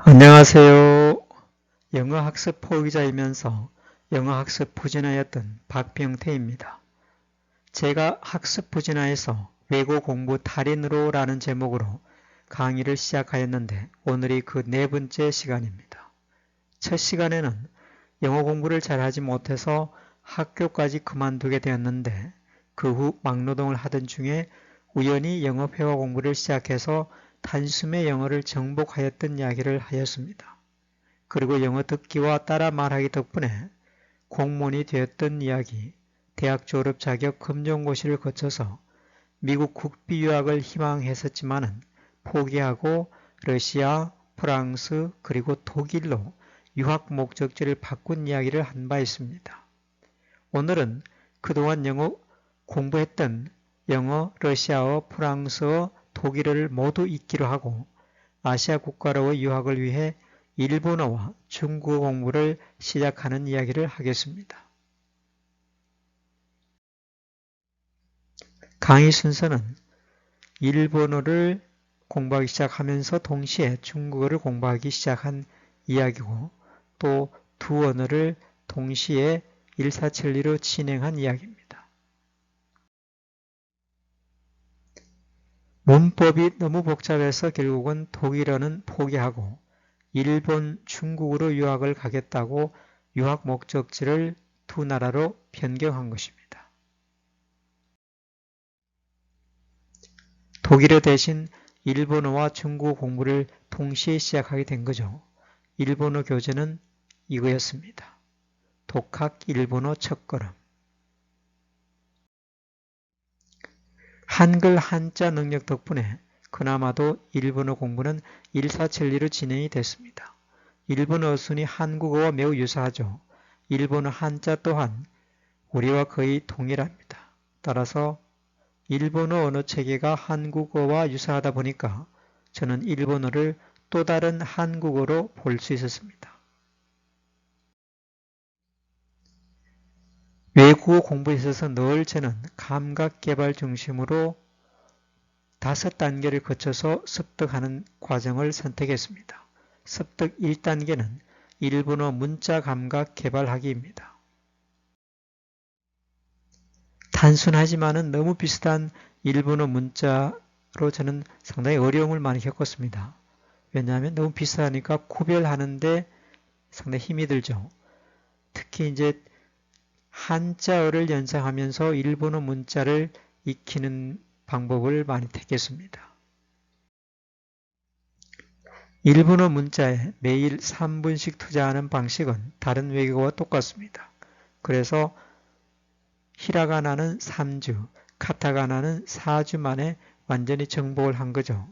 안녕하세요. 영어학습 포기자이면서 영어학습 부진하였던 박병태입니다. 제가 학습 부진하에서 외고 공부 달인으로 라는 제목으로 강의를 시작하였는데 오늘이 그 네 번째 시간입니다. 첫 시간에는 영어 공부를 잘하지 못해서 학교까지 그만두게 되었는데 그 후 막노동을 하던 중에 우연히 영어 회화 공부를 시작해서 단숨에 영어를 정복하였던 이야기를 하였습니다. 그리고 영어 듣기와 따라 말하기 덕분에 공무원이 되었던 이야기, 대학 졸업 자격 검정고시를 거쳐서 미국 국비 유학을 희망했었지만은 포기하고 러시아, 프랑스, 그리고 독일로 유학 목적지를 바꾼 이야기를 한 바 있습니다. 오늘은 그동안 영어 공부했던 영어, 러시아어, 프랑스어, 독일어를 모두 잊기로 하고 아시아 국가로의 유학을 위해 일본어와 중국어 공부를 시작하는 이야기를 하겠습니다. 강의 순서는 일본어를 공부하기 시작하면서 동시에 중국어를 공부하기 시작한 이야기고 또 두 언어를 동시에 일사천리로 진행한 이야기입니다. 문법이 너무 복잡해서 결국은 독일어는 포기하고 일본, 중국으로 유학을 가겠다고 유학 목적지를 두 나라로 변경한 것입니다. 독일어 대신 일본어와 중국어 공부를 동시에 시작하게 된 거죠. 일본어 교재는 이거였습니다. 독학 일본어 첫걸음. 한글 한자 능력 덕분에 그나마도 일본어 공부는 일사천리로 진행이 됐습니다. 일본어 어순이 한국어와 매우 유사하죠. 일본어 한자 또한 우리와 거의 동일합니다. 따라서 일본어 언어 체계가 한국어와 유사하다 보니까 저는 일본어를 또 다른 한국어로 볼 수 있었습니다. 외국어 공부에 있어서 늘 저는 감각 개발 중심으로 5단계를 거쳐서 습득하는 과정을 선택했습니다. 습득 1단계는 일본어 문자 감각 개발하기입니다. 단순하지만은 너무 비슷한 일본어 문자로 저는 상당히 어려움을 많이 겪었습니다. 왜냐하면 너무 비슷하니까 구별하는데 상당히 힘이 들죠. 특히 이제 한자어를 연상하면서 일본어 문자를 익히는 방법을 많이 택했습니다. 일본어 문자에 매일 3분씩 투자하는 방식은 다른 외국어와 똑같습니다. 그래서 히라가나는 3주, 카타가나는 4주 만에 완전히 정복을 한 거죠.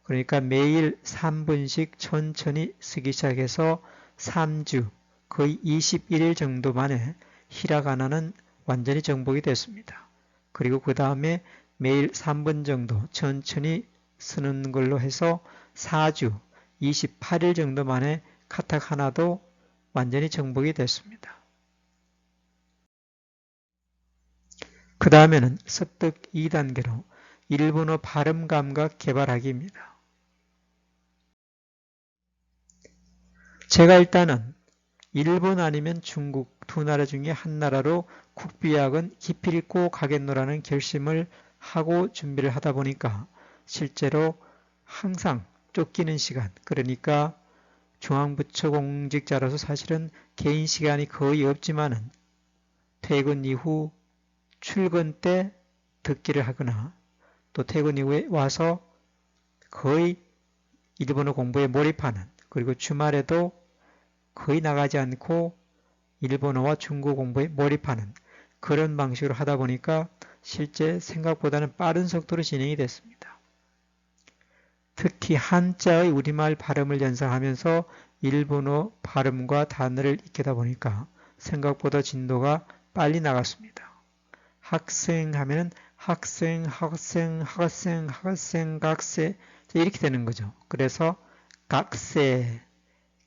그러니까 매일 3분씩 천천히 쓰기 시작해서 3주, 거의 21일 정도 만에 히라가나는 완전히 정복이 됐습니다. 그리고 그 다음에 매일 3분 정도 천천히 쓰는 걸로 해서 4주, 28일 정도 만에 카타카나도 완전히 정복이 됐습니다. 그 다음에는 습득 2단계로 일본어 발음 감각 개발하기입니다. 제가 일단은 일본 아니면 중국 두 나라 중에 한 나라로 국비학은 기필히 꼭 가겠노라는 결심을 하고 준비를 하다 보니까 실제로 항상 쫓기는 시간, 그러니까 중앙부처 공직자로서 사실은 개인 시간이 거의 없지만은 퇴근 이후 출근 때 듣기를 하거나 또 퇴근 이후에 와서 거의 일본어 공부에 몰입하는, 그리고 주말에도 거의 나가지 않고 일본어와 중국어 공부에 몰입하는 그런 방식으로 하다 보니까 실제 생각보다는 빠른 속도로 진행이 됐습니다. 특히 한자의 우리말 발음을 연상하면서 일본어 발음과 단어를 익히다 보니까 생각보다 진도가 빨리 나갔습니다. 학생 하면은 학생, 학생, 학생, 학생, 각세 이렇게 되는 거죠. 그래서 각세,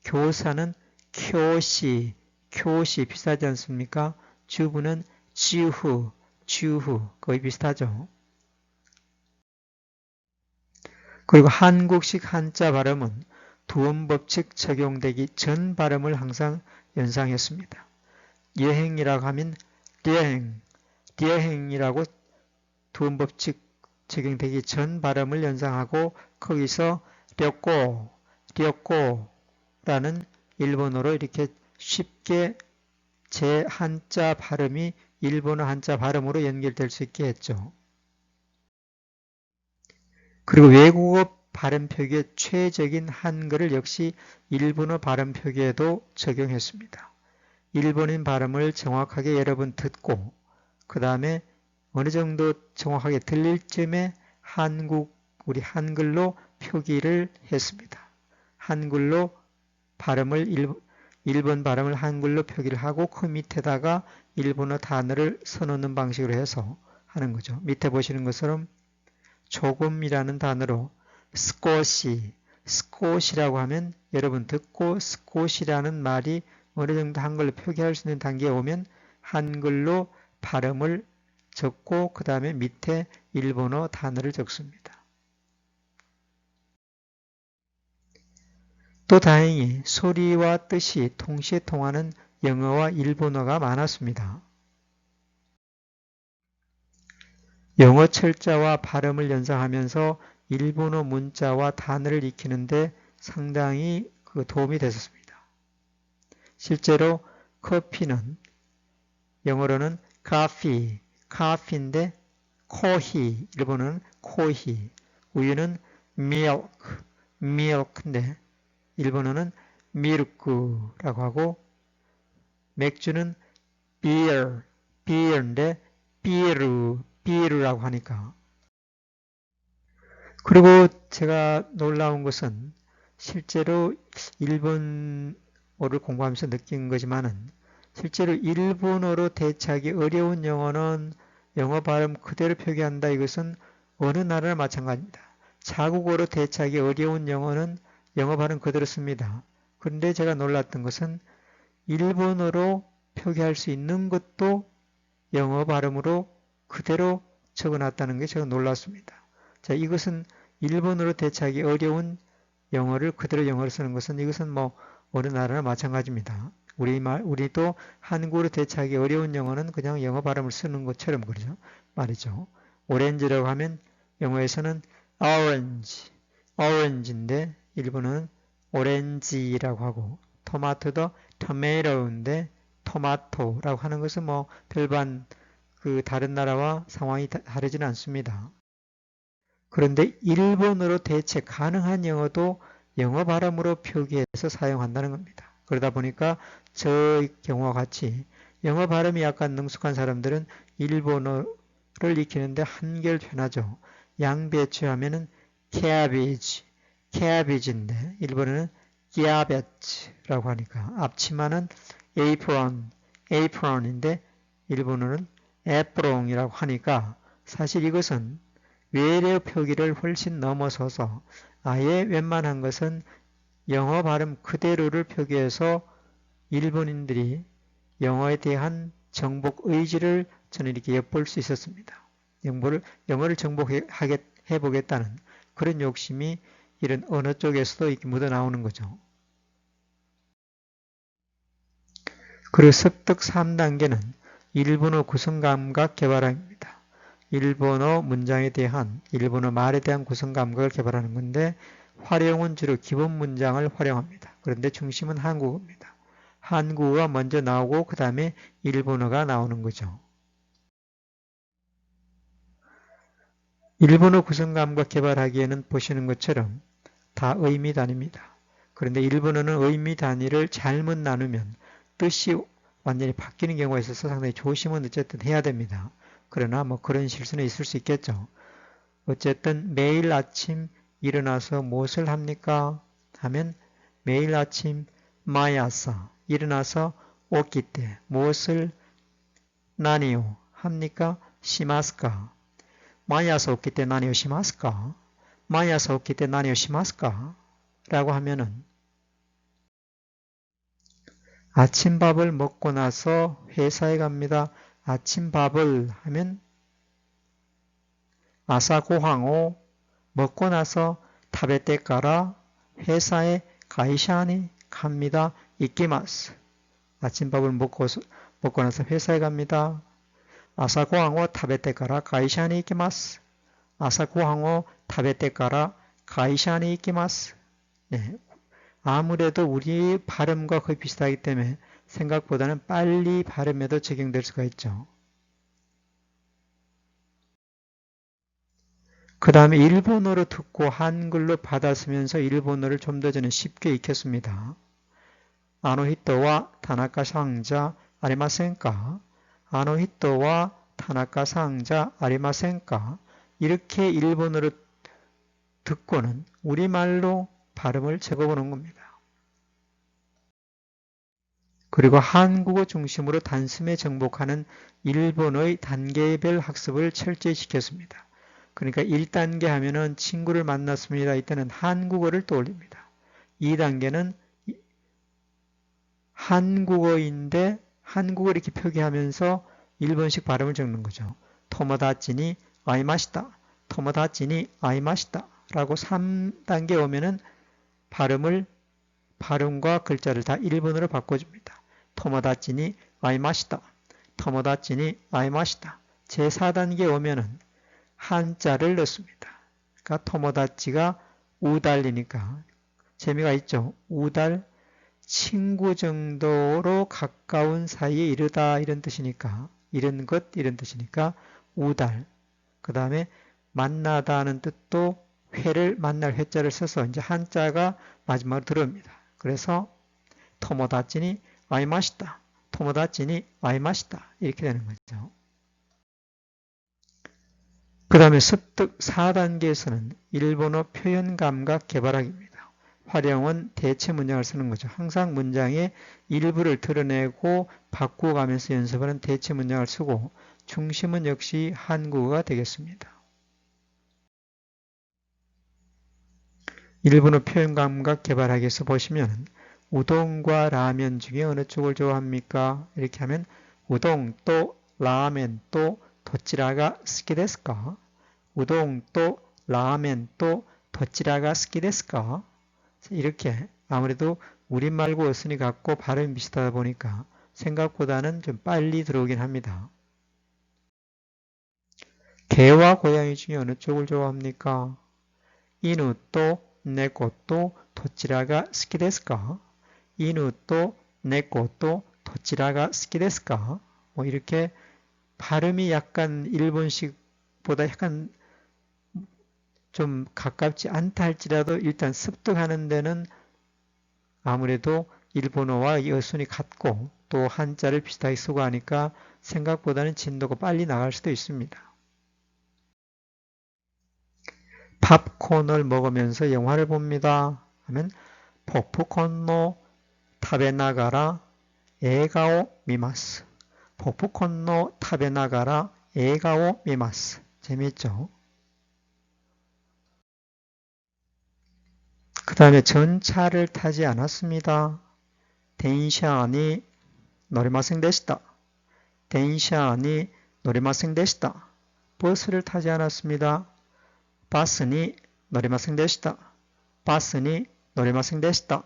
교사는 교시, 교시 비슷하지 않습니까? 주부는 주후, 주후 거의 비슷하죠. 그리고 한국식 한자 발음은 두음 법칙 적용되기 전 발음을 항상 연상했습니다. 여행이라고 하면 여행이라고 두음 법칙 적용되기 전 발음을 연상하고 거기서 려꼬라는 일본어로 이렇게 쉽게 제 한자 발음이 일본어 한자 발음으로 연결될 수 있게 했죠. 그리고 외국어 발음 표기의 최적인 한글을 역시 일본어 발음 표기에도 적용했습니다. 일본인 발음을 정확하게 여러 번 듣고 그 다음에 어느 정도 정확하게 들릴 쯤에 우리 한글로 표기를 했습니다. 한글로 일본 발음을 한글로 표기를 하고 그 밑에다가 일본어 단어를 써놓는 방식으로 해서 하는 거죠. 밑에 보시는 것처럼 조금이라는 단어로 스콧이라고 하면 여러분 듣고 스콧이라는 말이 어느 정도 한글로 표기할 수 있는 단계에 오면 한글로 발음을 적고 그 다음에 밑에 일본어 단어를 적습니다. 또 다행히 소리와 뜻이 동시에 통하는 영어와 일본어가 많았습니다. 영어 철자와 발음을 연상하면서 일본어 문자와 단어를 익히는데 상당히 도움이 됐었습니다. 실제로 커피는 영어로는 카피인데 코히, 일본어는 코히, 우유는 milk인데 일본어는 밀크라고 하고 맥주는 beer인데 비르라고 하니까. 그리고 제가 놀라운 것은 실제로 일본어를 공부하면서 느낀 거지만은 실제로 일본어로 대체하기 어려운 영어는 영어 발음 그대로 표기한다. 이것은 어느 나라나 마찬가지입니다. 자국어로 대체하기 어려운 영어는 영어 발음 그대로 씁니다. 그런데 제가 놀랐던 것은 일본어로 표기할 수 있는 것도 영어 발음으로 그대로 적어놨다는 게 제가 놀랐습니다. 자, 이것은 일본어로 대체하기 어려운 영어를 그대로 영어로 쓰는 것은 이것은 뭐 어느 나라나 마찬가지입니다. 우리도 한국어로 대체하기 어려운 영어는 그냥 영어 발음을 쓰는 것처럼 그러죠. 말이죠. 오렌지라고 하면 영어에서는 orange인데 일본어는 오렌지라고 하고 토마토도 tomato인데 토마토라고 하는 것은 뭐 별반 다른 나라와 상황이 다르지는 않습니다. 그런데 일본어로 대체 가능한 영어도 영어 발음으로 표기해서 사용한다는 겁니다. 그러다 보니까 저의 경우와 같이 영어 발음이 약간 능숙한 사람들은 일본어를 익히는데 한결 편하죠. 양배추 하면은 cabbage인데 일본어는 gyabet라고 하니까 앞치마는 apron인데 일본어는 apron이라고 하니까 사실 이것은 외래 표기를 훨씬 넘어서서 아예 웬만한 것은 영어 발음 그대로를 표기해서 일본인들이 영어에 대한 정복 의지를 저는 이렇게 엿볼 수 있었습니다. 영어를 정복해보겠다는 그런 욕심이 이런 언어 쪽에서도 이렇게 묻어나오는 거죠. 그리고 습득 3단계는 일본어 구성감각 개발입니다. 일본어 문장에 대한, 일본어 말에 대한 구성감각을 개발하는 건데 활용은 주로 기본 문장을 활용합니다. 그런데 중심은 한국어입니다. 한국어가 먼저 나오고 그 다음에 일본어가 나오는 거죠. 일본어 구성감각 개발하기에는 보시는 것처럼 다 의미 단위입니다. 그런데 일본어는 의미 단위를 잘못 나누면 뜻이 완전히 바뀌는 경우가 있어서 상당히 조심은 어쨌든 해야 됩니다. 그러나 뭐 그런 실수는 있을 수 있겠죠. 어쨌든 매일 아침 일어나서 무엇을 합니까? 하면 매일 아침 마야사 일어나서 오기 때 무엇을 나니요 합니까? 시마스까? 마야사 오기 때 나니요 시마스까? 마야사 오기 때 나니요 시마스까? 라고 하면은 아침밥을 먹고 나서 회사에 갑니다. 아침밥을 하면 아사고항오 먹고 나서 타베테까라 회사에 가이샤니 갑니다. 이끼마스. 아침밥을 먹고 나서 회사에 갑니다. 아사 고항오 타베테까라 가이샤니 이끼마스. 아사 고항오 타베테까라 가이샤니 이끼마스. 네. 아무래도 우리 발음과 거의 비슷하기 때문에 생각보다는 빨리 발음에도 적용될 수가 있죠. 그 다음에 일본어로 듣고 한글로 받아쓰면서 일본어를 좀 더 저는 쉽게 익혔습니다. 아노히토와 타나카 상자 아리마센까? 아노히토와 타나카 상자 아리마센까? 이렇게 일본어로 듣고는 우리말로 발음을 적어보는 겁니다. 그리고 한국어 중심으로 단숨에 정복하는 일본어의 단계별 학습을 철저히 시켰습니다. 그러니까 1단계 하면은 친구를 만났습니다. 이때는 한국어를 떠올립니다. 2단계는 한국어인데 한국어를 이렇게 표기하면서 일본식 발음을 적는 거죠. 토모다치니 아이마시다. 토모다치니 아이마시다. 라고 3단계 오면은 발음과 글자를 다 일본어로 바꿔줍니다. 토모다치니 아이마시다. 토모다치니 아이마시다. 제4단계 오면은 한자를 넣습니다. 그러니까 토모다치가 우달이니까 재미가 있죠. 우달, 친구 정도로 가까운 사이에 이르다 이런 뜻이니까 이런 것 이런 뜻이니까 우달. 그 다음에 만나다는 뜻도 회를 만날 회자를 써서 이제 한자가 마지막으로 들어옵니다. 그래서 토모다치니 아이마시다. 토모다치니 아이마시다. 이렇게 되는 거죠. 그 다음에 습득 4단계에서는 일본어 표현 감각 개발하기입니다. 활용은 대체 문장을 쓰는 거죠. 항상 문장의 일부를 드러내고 바꾸어가면서 연습하는 대체 문장을 쓰고 중심은 역시 한국어가 되겠습니다. 일본어 표현 감각 개발하기에서 보시면 우동과 라면 중에 어느 쪽을 좋아합니까? 이렇게 하면 우동 또 라멘 또 도찌라가 스키 데스까? 우동 또 라멘 또 도찌라가 스키 데스까? 이렇게 아무래도 우리말과 어순이 같고 발음이 비슷하다 보니까 생각보다는 좀 빨리 들어오긴 합니다. 개와 고양이 중에 어느 쪽을 좋아합니까? 이누 또 네코 또 도찌라가 스키 데스까? 이누 또 네코 또 도찌라가 스키 데스까? 뭐 이렇게 발음이 약간 일본식보다 약간 좀 가깝지 않다 할지라도 일단 습득하는 데는 아무래도 일본어와 어순이 같고 또 한자를 비슷하게 쓰고 하니까 생각보다는 진도가 빨리 나갈 수도 있습니다. 팝콘을 먹으면서 영화를 봅니다. 하면 포프콘노 타베나가라 에가오 미마스. 포프콘노 타베나가라 에가오 미마스. 재미있죠? 그 다음에 전차를 타지 않았습니다. 덴샤니 노리마생 데시다. 덴샤니 노리마생 데시다. 버스를 타지 않았습니다. 바스니 노리마생 데시다. 바스니 노리마생 데시다.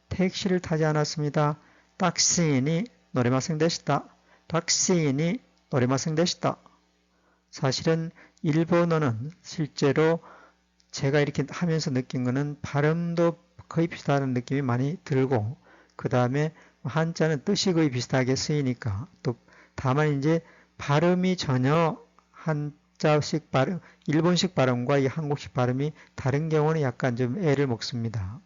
택시를 타지 않았습니다. 딱시니 노리마생 데시다. 딱시니 노리마생 데시다. 사실은 일본어는 실제로 제가 이렇게 하면서 느낀 거는 발음도 거의 비슷하다는 느낌이 많이 들고 그 다음에 한자는 뜻이 거의 비슷하게 쓰이니까 또 다만 이제 발음이 전혀 한자식 발음, 일본식 발음과 이 한국식 발음이 다른 경우는 약간 좀 애를 먹습니다.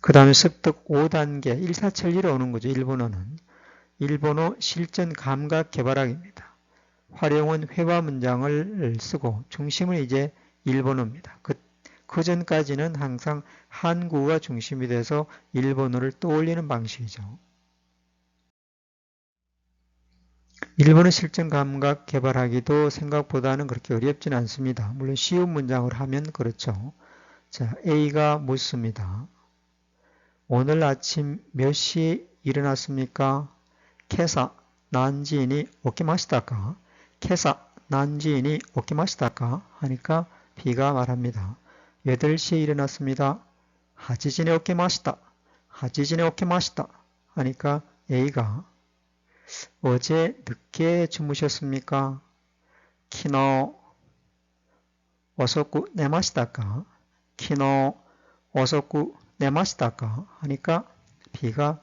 그 다음에 습득 5단계 1사천리로 오는 거죠. 일본어는. 일본어 실전 감각 개발학입니다. 활용은 회화 문장을 쓰고 중심은 이제 일본어입니다. 그 전까지는 항상 한국어가 중심이 돼서 일본어를 떠올리는 방식이죠. 일본어 실전 감각 개발하기도 생각보다는 그렇게 어렵지는 않습니다. 물론 쉬운 문장을 하면 그렇죠. 자, A가 묻습니다. 오늘 아침 몇 시에 일어났습니까? 케사 난지니 오키마시다까? 케사 난지니 오키마시다까? 하니까 B가 말합니다. 8시에 일어났습니다. 8時に 오케마시다. 8時に 오케마시다. 하니까 A가 어제 늦게 주무셨습니까? 키노 어소쿠 네마시다까? 키노 어소쿠 네마시다까? 하니까 B가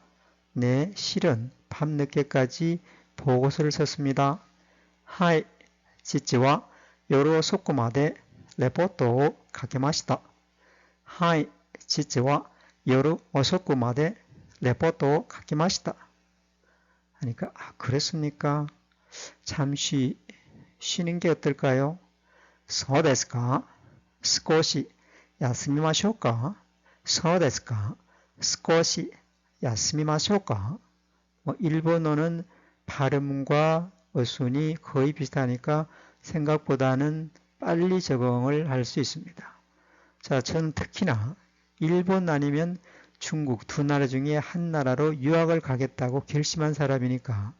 네, 실은 밤늦게까지 보고서를 썼습니다. 하이, 지치와 요로 소쿠마데 레포토 가게마시다. 하이, 지치와 요로 오소쿠마데 레포토 가게마시다. 하니까 그랬습니까? 잠시 쉬는 게 어떨까요? そうですか? 少し休みましょうか? そうですか? 少し休みましょうか? 일본어는 발음과 어순이 거의 비슷하니까 생각보다는 빨리 적응을 할 수 있습니다. 자, 저는 특히나 일본 아니면 중국 두 나라 중에 한 나라로 유학을 가겠다고 결심한 사람이니까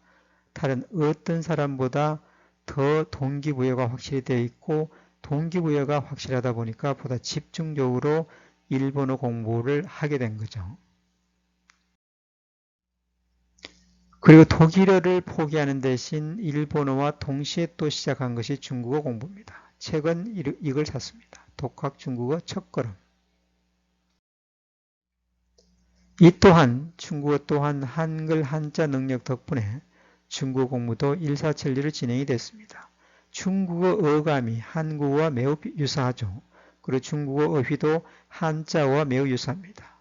다른 어떤 사람보다 더 동기부여가 확실히 되어 있고 동기부여가 확실하다 보니까 보다 집중적으로 일본어 공부를 하게 된 거죠. 그리고 독일어를 포기하는 대신 일본어와 동시에 또 시작한 것이 중국어 공부입니다. 최근 이걸 샀습니다. 독학 중국어 첫걸음. 이 또한 중국어 또한 한글 한자 능력 덕분에 중국어 공부도 일사천리로 진행이 됐습니다. 중국어 어감이 한국어와 매우 유사하죠. 그리고 중국어 어휘도 한자어와 매우 유사합니다.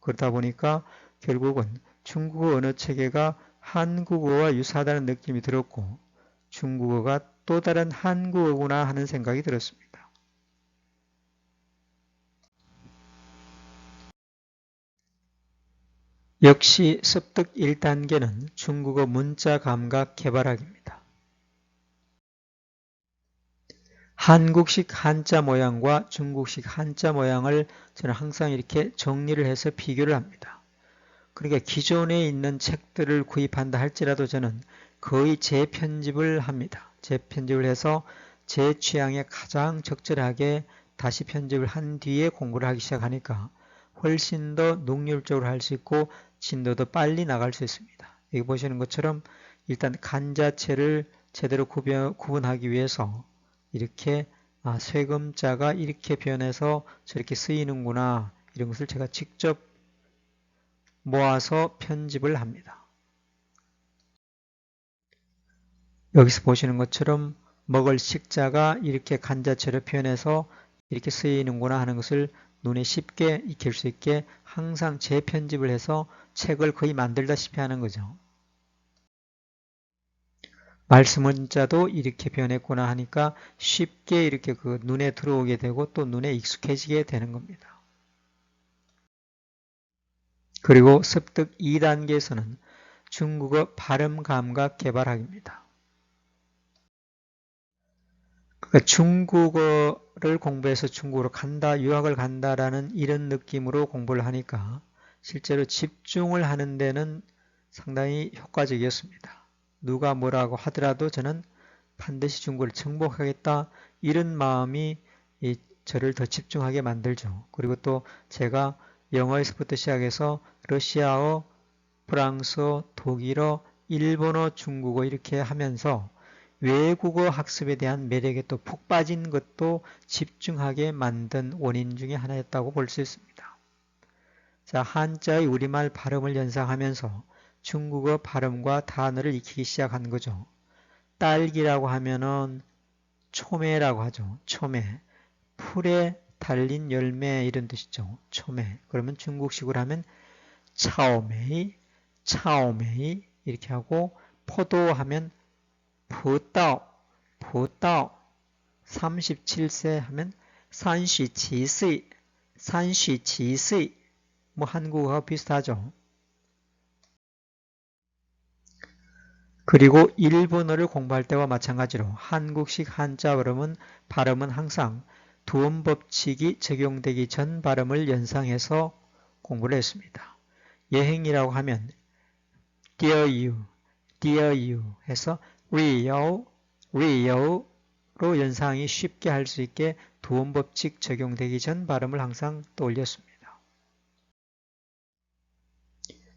그러다 보니까 결국은 중국어 언어 체계가 한국어와 유사하다는 느낌이 들었고 중국어가 또 다른 한국어구나 하는 생각이 들었습니다. 역시 습득 1단계는 중국어 문자 감각 개발하기입니다. 한국식 한자 모양과 중국식 한자 모양을 저는 항상 이렇게 정리를 해서 비교를 합니다. 그러니까 기존에 있는 책들을 구입한다 할지라도 저는 거의 재편집을 합니다. 재편집을 해서 제 취향에 가장 적절하게 다시 편집을 한 뒤에 공부를 하기 시작하니까 훨씬 더 능률적으로 할 수 있고 진도도 빨리 나갈 수 있습니다. 여기 보시는 것처럼 일단 간자체를 제대로 구분하기 위해서 이렇게 쇠금자가 이렇게 변해서 저렇게 쓰이는구나 이런 것을 제가 직접 모아서 편집을 합니다. 여기서 보시는 것처럼 먹을 식자가 이렇게 간자체로 표현해서 이렇게 쓰이는구나 하는 것을 눈에 쉽게 익힐 수 있게 항상 재편집을 해서 책을 거의 만들다시피 하는 거죠. 말씀 문자도 이렇게 변했구나 하니까 쉽게 이렇게 그 눈에 들어오게 되고 또 눈에 익숙해지게 되는 겁니다. 그리고 습득 2단계에서는 중국어 발음 감각 개발하기입니다. 그러니까 중국어를 공부해서 중국으로 간다, 유학을 간다라는 이런 느낌으로 공부를 하니까 실제로 집중을 하는 데는 상당히 효과적이었습니다. 누가 뭐라고 하더라도 저는 반드시 중국어를 정복하겠다 이런 마음이 저를 더 집중하게 만들죠. 그리고 또 제가 영어에서부터 시작해서 러시아어, 프랑스어, 독일어, 일본어, 중국어 이렇게 하면서 외국어 학습에 대한 매력에 또 푹 빠진 것도 집중하게 만든 원인 중에 하나였다고 볼 수 있습니다. 자, 한자의 우리말 발음을 연상하면서 중국어 발음과 단어를 익히기 시작한 거죠. 딸기라고 하면은 초매라고 하죠. 초매. 풀에 달린 열매 이런 뜻이죠. 초매. 그러면 중국식으로 하면 차오메이, 차오메이 이렇게 하고 포도 하면 포다오, 포다오 37세 하면 산시치스이, 산시치스이 뭐 한국어와 비슷하죠. 그리고 일본어를 공부할 때와 마찬가지로 한국식 한자 발음은 항상 두음 법칙이 적용되기 전 발음을 연상해서 공부를 했습니다. 여행이라고 하면 dear you 해서 Rio, Rio로 연상이 쉽게 할 수 있게 두음 법칙 적용되기 전 발음을 항상 떠올렸습니다.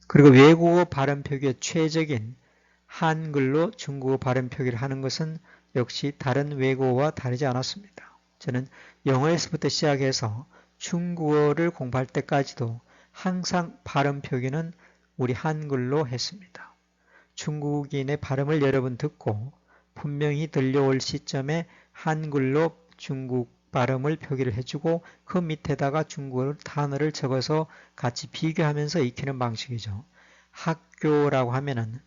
그리고 외국어 발음 표기의 최적인 한글로 중국어 발음 표기를 하는 것은 역시 다른 외국어와 다르지 않았습니다. 저는 영어에서부터 시작해서 중국어를 공부할 때까지도 항상 발음 표기는 우리 한글로 했습니다. 중국인의 발음을 여러분 듣고 분명히 들려올 시점에 한글로 중국 발음을 표기를 해주고 그 밑에다가 중국어 단어를 적어서 같이 비교하면서 익히는 방식이죠. 학교라고 하면은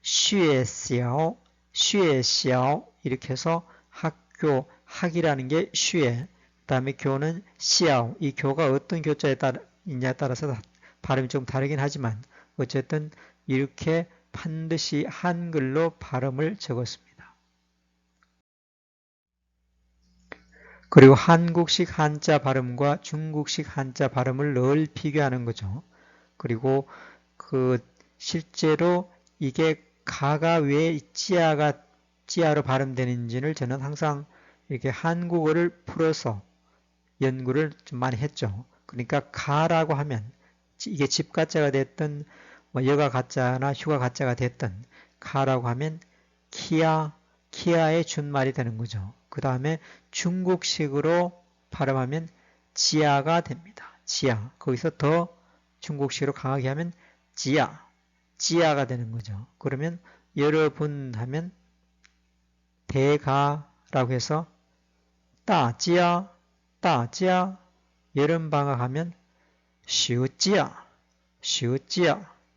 学校, 学校 이렇게 해서 학교, 학이라는 게 学, 그 다음에 교는 校, 이 교가 어떤 교자에 있냐에 따라서 발음이 좀 다르긴 하지만 어쨌든 이렇게 반드시 한글로 발음을 적었습니다. 그리고 한국식 한자 발음과 중국식 한자 발음을 늘 비교하는 거죠. 그리고 실제로 이게 가가 왜 찌아로 발음되는지를 저는 항상 이렇게 한국어를 풀어서 연구를 좀 많이 했죠. 그러니까 가라고 하면 이게 집가자가 됐든 뭐 여가 가자나 휴가 가자가 됐든 가라고 하면 키아의 준말이 되는 거죠. 그 다음에 중국식으로 발음하면 지아가 됩니다. 지아. 거기서 더 중국식으로 강하게 하면 지아가 되는 거죠. 그러면 여러분 하면 대가라고 해서 따지아, 여름방학 하면 슈지아,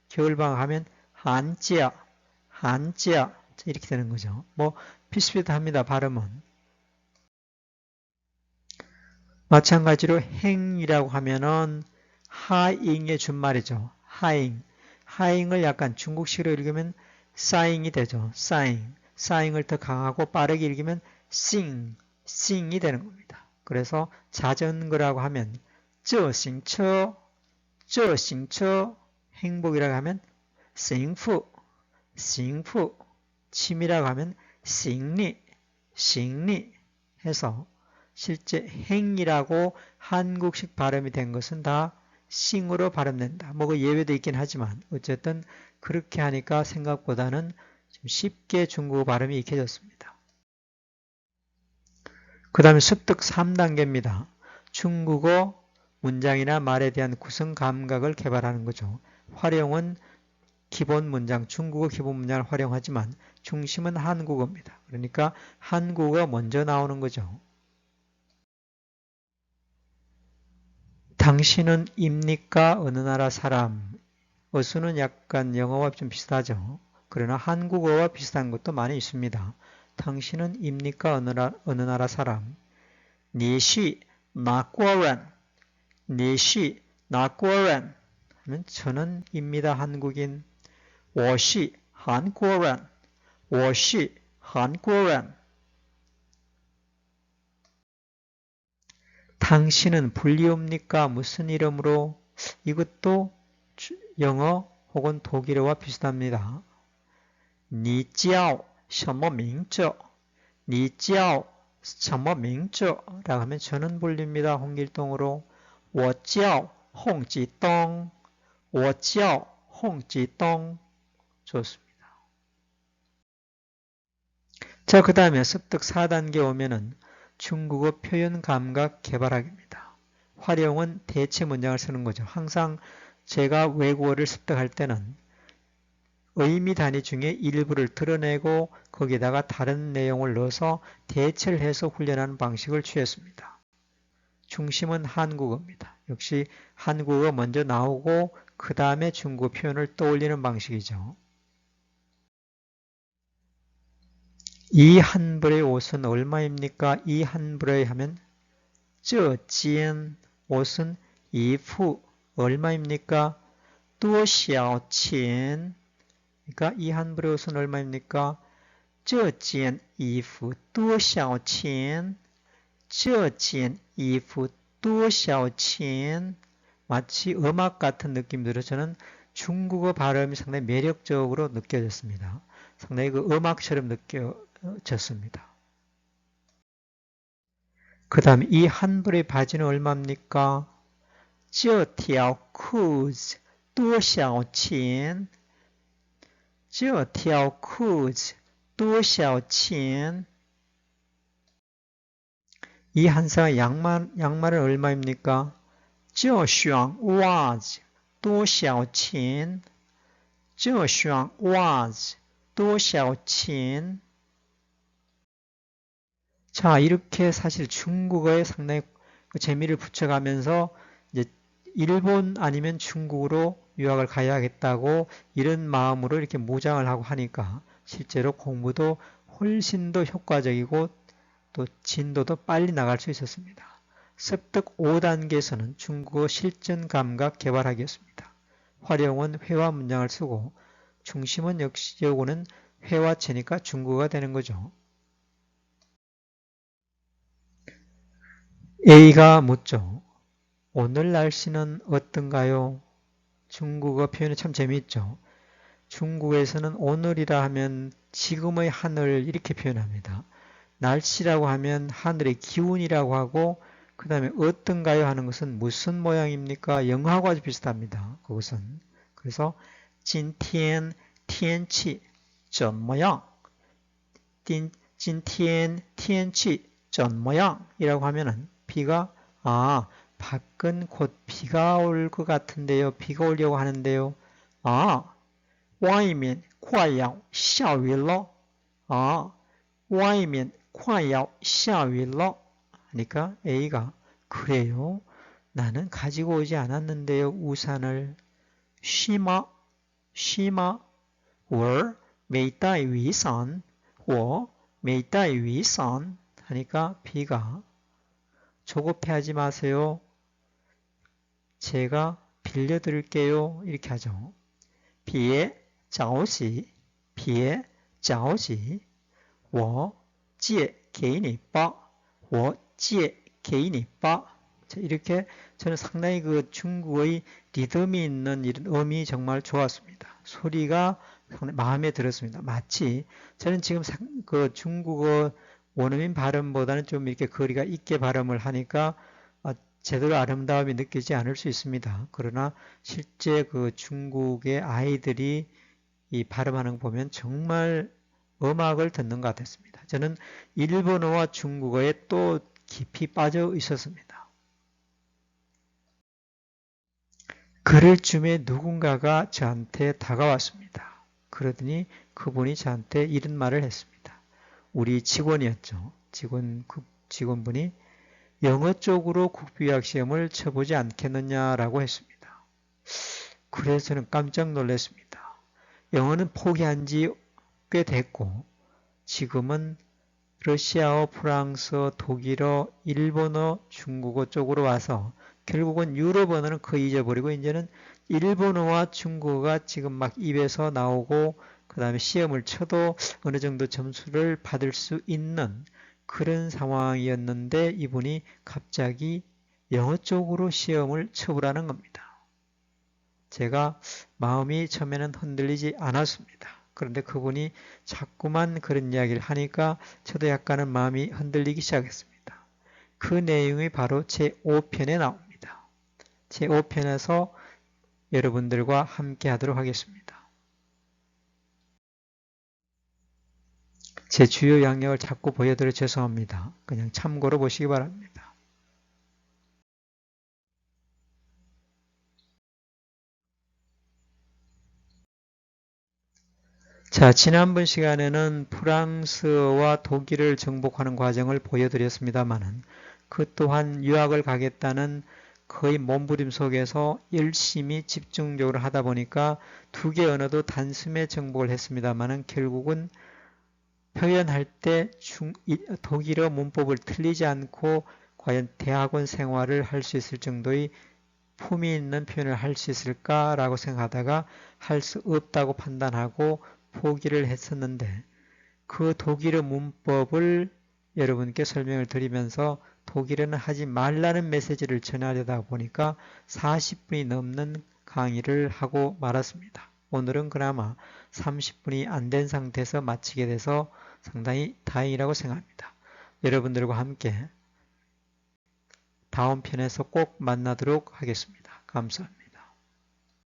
겨울방학 하면 한지아 이렇게 되는 거죠. 뭐 비슷비슷합니다. 발음은. 마찬가지로 행이라고 하면은 하잉의 준말이죠. 하잉을 약간 중국식으로 읽으면 사잉이 되죠. 사잉을 더 강하고 빠르게 읽으면 싱이 되는 겁니다. 그래서 자전거라고 하면 这行车 행복이라고 하면 幸福 취미라고 하면 行李 해서 실제 행이라고 한국식 발음이 된 것은 다 싱으로 발음된다. 뭐 그 예외도 있긴 하지만 어쨌든 그렇게 하니까 생각보다는 좀 쉽게 중국어 발음이 익혀졌습니다. 그 다음에 습득 3단계입니다. 중국어 문장이나 말에 대한 구성 감각을 개발하는 거죠. 활용은 기본 문장, 중국어 기본 문장을 활용하지만 중심은 한국어입니다. 그러니까 한국어 먼저 나오는 거죠. 당신은 입니까? 어느 나라 사람? 어수는 약간 영어와 좀 비슷하죠. 그러나 한국어와 비슷한 것도 많이 있습니다. 당신은 입니까? 어느 나라 사람? 你是哪国人? 你是哪国人? 하면 저는 입니다. 한국인. 我是韩国人. 我是韩国人. 당신은 불리옵니까? 무슨 이름으로? 이것도 영어 혹은 독일어와 비슷합니다. 你叫什么名字?你叫什么名字? 라고 하면 저는 불립니다. 홍길동으로. 我叫홍길동. 我叫홍길동. 좋습니다. 자, 그 다음에 습득 4단계 오면은 중국어 표현 감각 개발하기입니다. 활용은 대체 문장을 쓰는 거죠. 항상 제가 외국어를 습득할 때는 의미 단위 중에 일부를 드러내고 거기다가 다른 내용을 넣어서 대체를 해서 훈련하는 방식을 취했습니다. 중심은 한국어입니다. 역시 한국어 먼저 나오고 그 다음에 중국어 표현을 떠올리는 방식이죠. 이 한 벌의 옷은 얼마입니까? 이 한 벌의 하면 这件 옷은 一副 얼마입니까? 多少钱 그러니까 이 한 벌의 옷은 얼마입니까? 这件衣服多少钱?这件衣服多少钱? 마치 음악 같은 느낌이 들어 저는 중국어 발음이 상당히 매력적으로 느껴졌습니다. 상당히 그 음악처럼 느껴졌습니다. 그 다음에 이 한 벌의 바지는 얼마입니까? 这条裤子多少钱这条裤子多少钱이 한 쌍의 양말은 얼마입니까? 这双袜子多少钱这双袜子多少钱 자, 이렇게 사실 중국어에 상당히 재미를 붙여가면서 이제 일본 아니면 중국으로 유학을 가야겠다고 이런 마음으로 이렇게 무장을 하고 하니까 실제로 공부도 훨씬 더 효과적이고 또 진도도 빨리 나갈 수 있었습니다. 습득 5단계에서는 중국어 실전 감각 개발하기였습니다. 활용은 회화 문장을 쓰고 중심은 역시 요거는 회화체니까 중국어가 되는 거죠. A가 묻죠. 오늘 날씨는 어떤가요? 중국어 표현이 참 재미있죠. 중국에서는 오늘이라 하면 지금의 하늘 이렇게 표현합니다. 날씨라고 하면 하늘의 기운이라고 하고 그 다음에 어떤가요 하는 것은 무슨 모양입니까? 영어하고 아주 비슷합니다. 그것은. 그래서 今天天气怎么样? 今天天气怎么样? 이라고 하면은 비가 밖은 곧 비가 올 것 같은데요. 비가 오려고 하는데요. 外面快要下雨了. 外面快要下雨了. 하니까 A가 그래요? 나는 가지고 오지 않았는데요. 우산을. 是吗? 是吗? 我没带雨伞. 我没带雨伞. 하니까 B가 조급해하지 마세요. 제가 빌려드릴게요. 이렇게 하죠. 别着急别着急我借给你吧我借给你吧 이렇게 저는 상당히 그 중국의 리듬이 있는 이런 음이 정말 좋았습니다. 소리가 상당히 마음에 들었습니다. 마치 저는 지금 그 중국어 원어민 발음보다는 좀 이렇게 거리가 있게 발음을 하니까 제대로 아름다움이 느끼지 않을 수 있습니다. 그러나 실제 그 중국의 아이들이 이 발음하는 거 보면 정말 음악을 듣는 것 같았습니다. 저는 일본어와 중국어에 또 깊이 빠져 있었습니다. 그럴 쯤에 누군가가 저한테 다가왔습니다. 그러더니 그분이 저한테 이런 말을 했습니다. 우리 직원이었죠. 직원분이 영어 쪽으로 국비학 시험을 쳐보지 않겠느냐라고 했습니다. 그래서 저는 깜짝 놀랐습니다. 영어는 포기한 지 꽤 됐고 지금은 러시아어, 프랑스어, 독일어, 일본어, 중국어 쪽으로 와서 결국은 유럽 언어는 거의 잊어버리고 이제는 일본어와 중국어가 지금 막 입에서 나오고 그 다음에 시험을 쳐도 어느 정도 점수를 받을 수 있는 그런 상황이었는데 이분이 갑자기 영어 쪽으로 시험을 쳐보라는 겁니다. 제가 마음이 처음에는 흔들리지 않았습니다. 그런데 그분이 자꾸만 그런 이야기를 하니까 저도 약간은 마음이 흔들리기 시작했습니다. 그 내용이 바로 제5편에 나옵니다. 제5편에서 여러분들과 함께 하도록 하겠습니다. 제 주요 양력을 자꾸 보여드려 죄송합니다. 그냥 참고로 보시기 바랍니다. 자, 지난번 시간에는 프랑스와 독일을 정복하는 과정을 보여드렸습니다만은 그 또한 유학을 가겠다는 거의 몸부림 속에서 열심히 집중적으로 하다 보니까 두 개 언어도 단숨에 정복을 했습니다만은 결국은 표현할 때 독일어 문법을 틀리지 않고 과연 대학원 생활을 할 수 있을 정도의 품위 있는 표현을 할 수 있을까라고 생각하다가 할 수 없다고 판단하고 포기를 했었는데 그 독일어 문법을 여러분께 설명을 드리면서 독일어는 하지 말라는 메시지를 전하려다 보니까 40분이 넘는 강의를 하고 말았습니다. 오늘은 그나마 30분이 안 된 상태에서 마치게 돼서 상당히 다행이라고 생각합니다. 여러분들과 함께 다음 편에서 꼭 만나도록 하겠습니다. 감사합니다.